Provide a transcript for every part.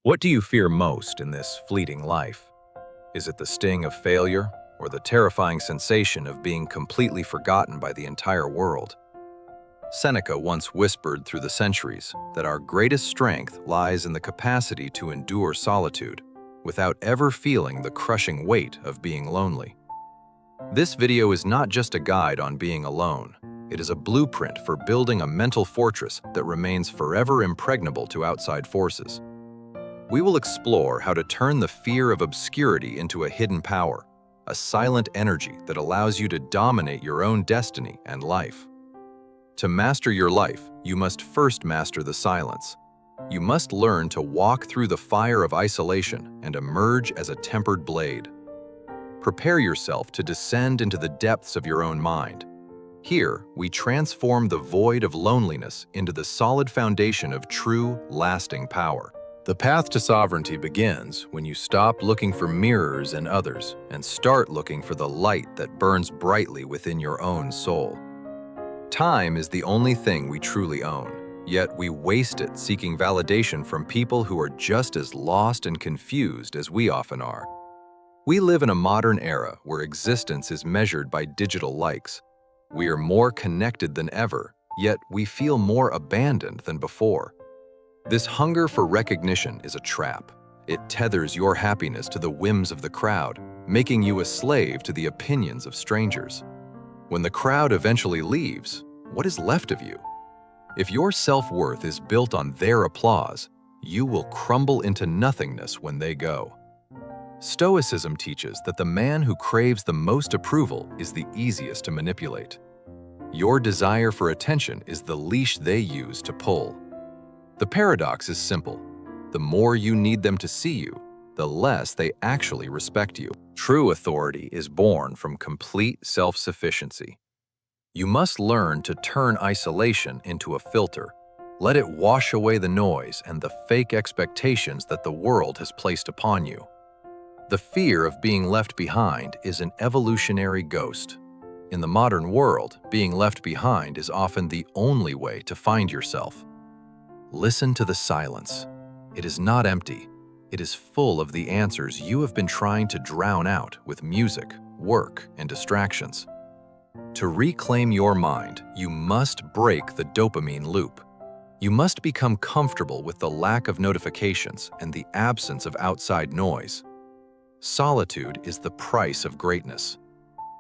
What do you fear most in this fleeting life? Is it the sting of failure or the terrifying sensation of being completely forgotten by the entire world? Seneca once whispered through the centuries that our greatest strength lies in the capacity to endure solitude without ever feeling the crushing weight of being lonely. This video is not just a guide on being alone. It is a blueprint for building a mental fortress that remains forever impregnable to outside forces. We will explore how to turn the fear of obscurity into a hidden power, a silent energy that allows you to dominate your own destiny and life. To master your life, you must first master the silence. You must learn to walk through the fire of isolation and emerge as a tempered blade. Prepare yourself to descend into the depths of your own mind. Here, we transform the void of loneliness into the solid foundation of true, lasting power. The path to sovereignty begins when you stop looking for mirrors in others and start looking for the light that burns brightly within your own soul. Time is the only thing we truly own, yet we waste it seeking validation from people who are just as lost and confused as we often are. We live in a modern era where existence is measured by digital likes. We are more connected than ever, yet we feel more abandoned than before. This hunger for recognition is a trap. It tethers your happiness to the whims of the crowd, making you a slave to the opinions of strangers. When the crowd eventually leaves, what is left of you? If your self-worth is built on their applause, you will crumble into nothingness when they go. Stoicism teaches that the man who craves the most approval is the easiest to manipulate. Your desire for attention is the leash they use to pull. The paradox is simple. The more you need them to see you, the less they actually respect you. True authority is born from complete self-sufficiency. You must learn to turn isolation into a filter. Let it wash away the noise and the fake expectations that the world has placed upon you. The fear of being left behind is an evolutionary ghost. In the modern world, being left behind is often the only way to find yourself. Listen to the silence. It is not empty. It is full of the answers you have been trying to drown out with music, work, and distractions. To reclaim your mind, you must break the dopamine loop. You must become comfortable with the lack of notifications and the absence of outside noise. Solitude is the price of greatness.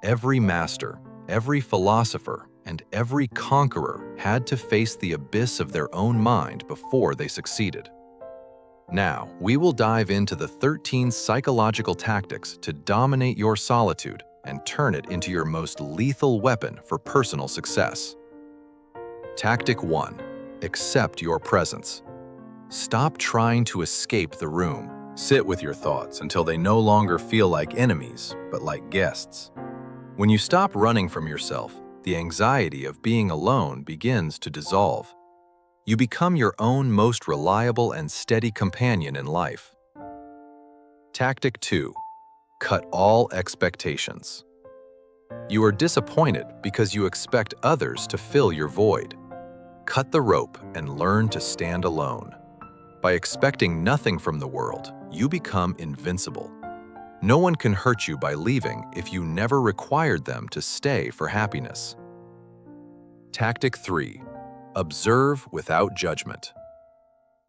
Every master, every philosopher, and every conqueror had to face the abyss of their own mind before they succeeded. Now, we will dive into the 13 psychological tactics to dominate your solitude and turn it into your most lethal weapon for personal success. Tactic 1. Accept your presence. Stop trying to escape the room. Sit with your thoughts until they no longer feel like enemies, but like guests. When you stop running from yourself, the anxiety of being alone begins to dissolve. You become your own most reliable and steady companion in life. Tactic 2. Cut all expectations. You are disappointed because you expect others to fill your void. Cut the rope and learn to stand alone. By expecting nothing from the world, you become invincible. No one can hurt you by leaving if you never required them to stay for happiness. Tactic 3. Observe without judgment.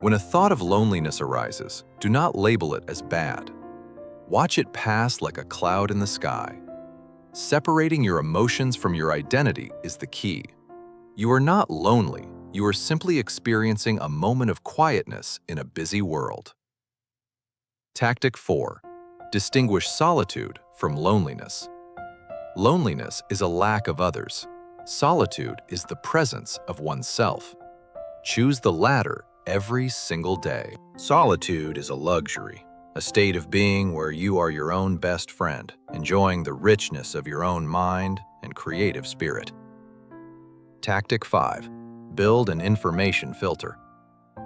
When a thought of loneliness arises, do not label it as bad. Watch it pass like a cloud in the sky. Separating your emotions from your identity is the key. You are not lonely, you are simply experiencing a moment of quietness in a busy world. Tactic 4. Distinguish solitude from loneliness. Loneliness is a lack of others. Solitude is the presence of oneself. Choose the latter every single day. Solitude is a luxury, a state of being where you are your own best friend, enjoying the richness of your own mind and creative spirit. Tactic 5. Build an information filter.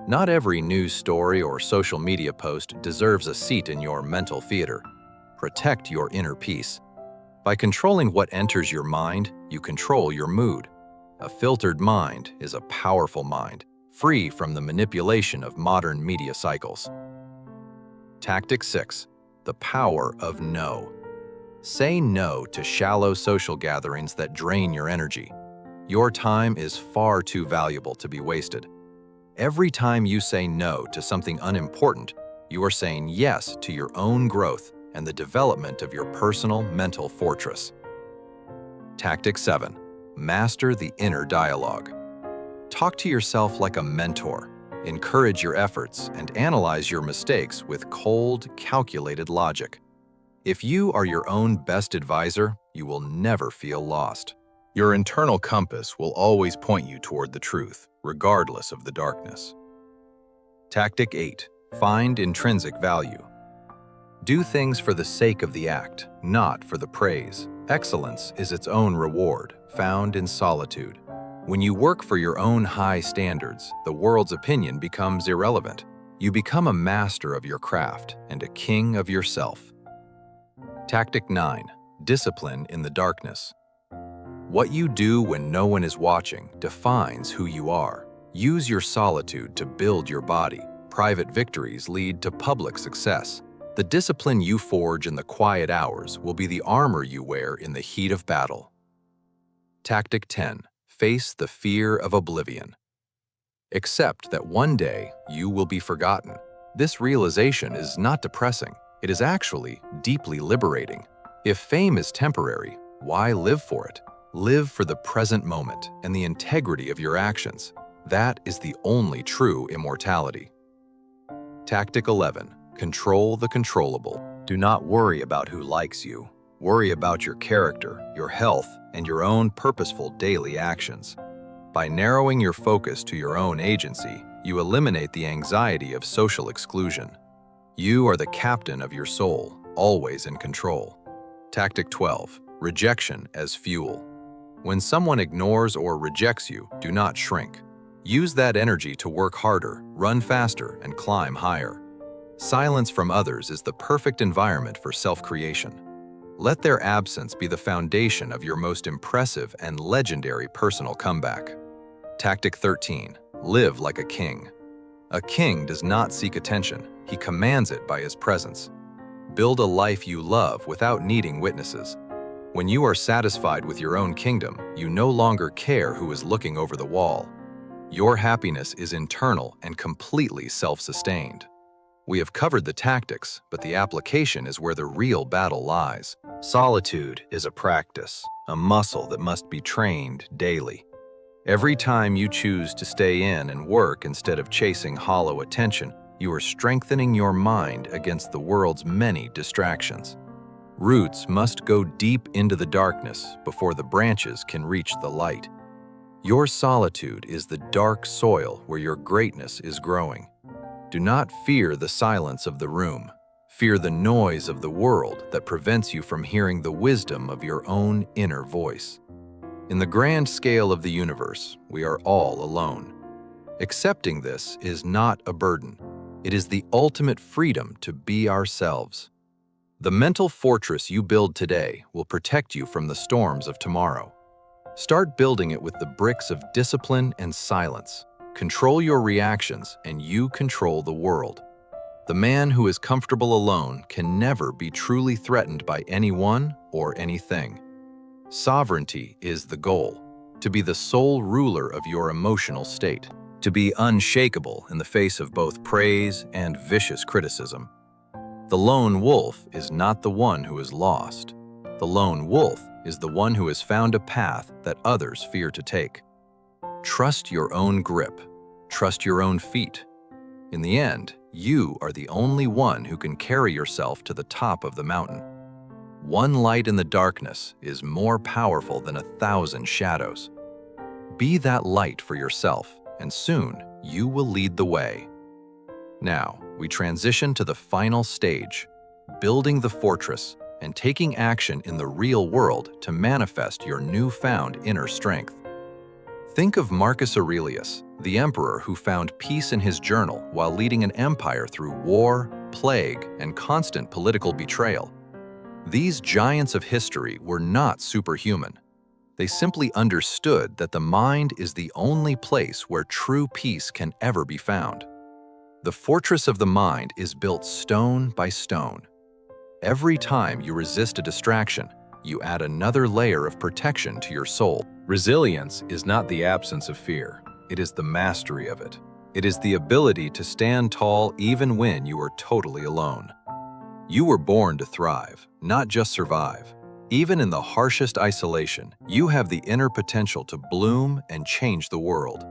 Not every news story or social media post deserves a seat in your mental theater. Protect your inner peace. By controlling what enters your mind, you control your mood. A filtered mind is a powerful mind, free from the manipulation of modern media cycles. Tactic 6. The power of no. Say no to shallow social gatherings that drain your energy. Your time is far too valuable to be wasted. Every time you say no to something unimportant, you are saying yes to your own growth and the development of your personal mental fortress. Tactic 7. Master the inner dialogue. Talk to yourself like a mentor. Encourage your efforts and analyze your mistakes with cold, calculated logic. If you are your own best advisor, you will never feel lost. Your internal compass will always point you toward the truth, regardless of the darkness. Tactic 8. Find intrinsic value. Do things for the sake of the act, not for the praise. Excellence is its own reward, found in solitude. When you work for your own high standards, the world's opinion becomes irrelevant. You become a master of your craft and a king of yourself. Tactic 9. Discipline in the darkness. What you do when no one is watching defines who you are. Use your solitude to build your body. Private victories lead to public success. The discipline you forge in the quiet hours will be the armor you wear in the heat of battle. Tactic 10. Face the fear of oblivion. Accept that one day you will be forgotten. This realization is not depressing. It is actually deeply liberating. If fame is temporary, why live for it? Live for the present moment and the integrity of your actions. That is the only true immortality. Tactic 11. Control the controllable. Do not worry about who likes you. Worry about your character, your health, and your own purposeful daily actions. By narrowing your focus to your own agency, you eliminate the anxiety of social exclusion. You are the captain of your soul, always in control. Tactic 12. Rejection as fuel. When someone ignores or rejects you, do not shrink. Use that energy to work harder, run faster, and climb higher. Silence from others is the perfect environment for self-creation. Let their absence be the foundation of your most impressive and legendary personal comeback. Tactic 13. Live like a king. A king does not seek attention, he commands it by his presence. Build a life you love without needing witnesses. When you are satisfied with your own kingdom, you no longer care who is looking over the wall. Your happiness is internal and completely self-sustained. We have covered the tactics, but the application is where the real battle lies. Solitude is a practice, a muscle that must be trained daily. Every time you choose to stay in and work instead of chasing hollow attention, you are strengthening your mind against the world's many distractions. Roots must go deep into the darkness before the branches can reach the light. Your solitude is the dark soil where your greatness is growing. Do not fear the silence of the room. Fear the noise of the world that prevents you from hearing the wisdom of your own inner voice. In the grand scale of the universe, we are all alone. Accepting this is not a burden. It is the ultimate freedom to be ourselves. The mental fortress you build today will protect you from the storms of tomorrow. Start building it with the bricks of discipline and silence. Control your reactions, and you control the world. The man who is comfortable alone can never be truly threatened by anyone or anything. Sovereignty is the goal, to be the sole ruler of your emotional state, to be unshakable in the face of both praise and vicious criticism. The lone wolf is not the one who is lost. The lone wolf is the one who has found a path that others fear to take. Trust your own grip. Trust your own feet. In the end, you are the only one who can carry yourself to the top of the mountain. One light in the darkness is more powerful than 1,000 shadows. Be that light for yourself, and soon you will lead the way. Now, we transition to the final stage, building the fortress and taking action in the real world to manifest your newfound inner strength. Think of Marcus Aurelius, the emperor who found peace in his journal while leading an empire through war, plague, and constant political betrayal. These giants of history were not superhuman. They simply understood that the mind is the only place where true peace can ever be found. The fortress of the mind is built stone by stone. Every time you resist a distraction, you add another layer of protection to your soul. Resilience is not the absence of fear. It is the mastery of it. It is the ability to stand tall even when you are totally alone. You were born to thrive, not just survive. Even in the harshest isolation, you have the inner potential to bloom and change the world.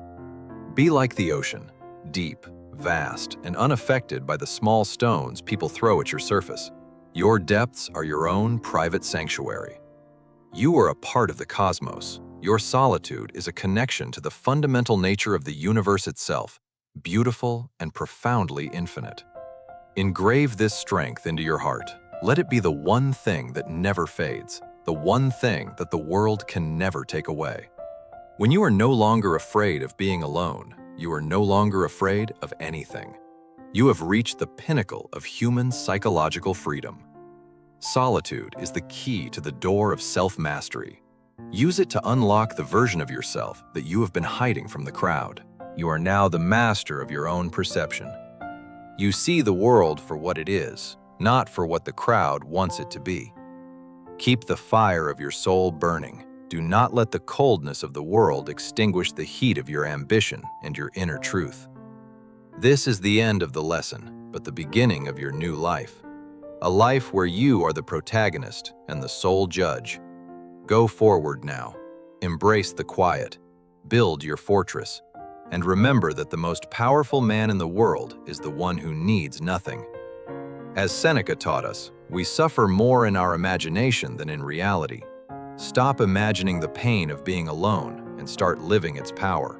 Be like the ocean, deep, vast, and unaffected by the small stones people throw at your surface. Your depths are your own private sanctuary. You are a part of the cosmos. Your solitude is a connection to the fundamental nature of the universe itself, beautiful and profoundly infinite. Engrave this strength into your heart. Let it be the one thing that never fades, the one thing that the world can never take away. When you are no longer afraid of being alone, you are no longer afraid of anything. You have reached the pinnacle of human psychological freedom. Solitude is the key to the door of self-mastery. Use it to unlock the version of yourself that you have been hiding from the crowd. You are now the master of your own perception. You see the world for what it is, not for what the crowd wants it to be. Keep the fire of your soul burning. Do not let the coldness of the world extinguish the heat of your ambition and your inner truth. This is the end of the lesson, but the beginning of your new life. A life where you are the protagonist and the sole judge. Go forward now. Embrace the quiet. Build your fortress. And remember that the most powerful man in the world is the one who needs nothing. As Seneca taught us, we suffer more in our imagination than in reality. Stop imagining the pain of being alone and start living its power.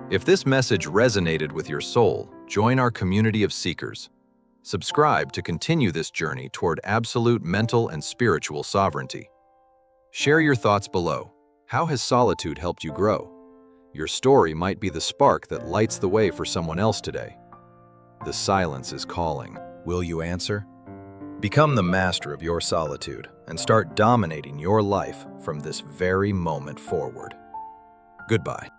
If this message resonated with your soul, join our community of seekers. Subscribe to continue this journey toward absolute mental and spiritual sovereignty. Share your thoughts below. How has solitude helped you grow? Your story might be the spark that lights the way for someone else today. The silence is calling. Will you answer? Become the master of your solitude and start dominating your life from this very moment forward. Goodbye.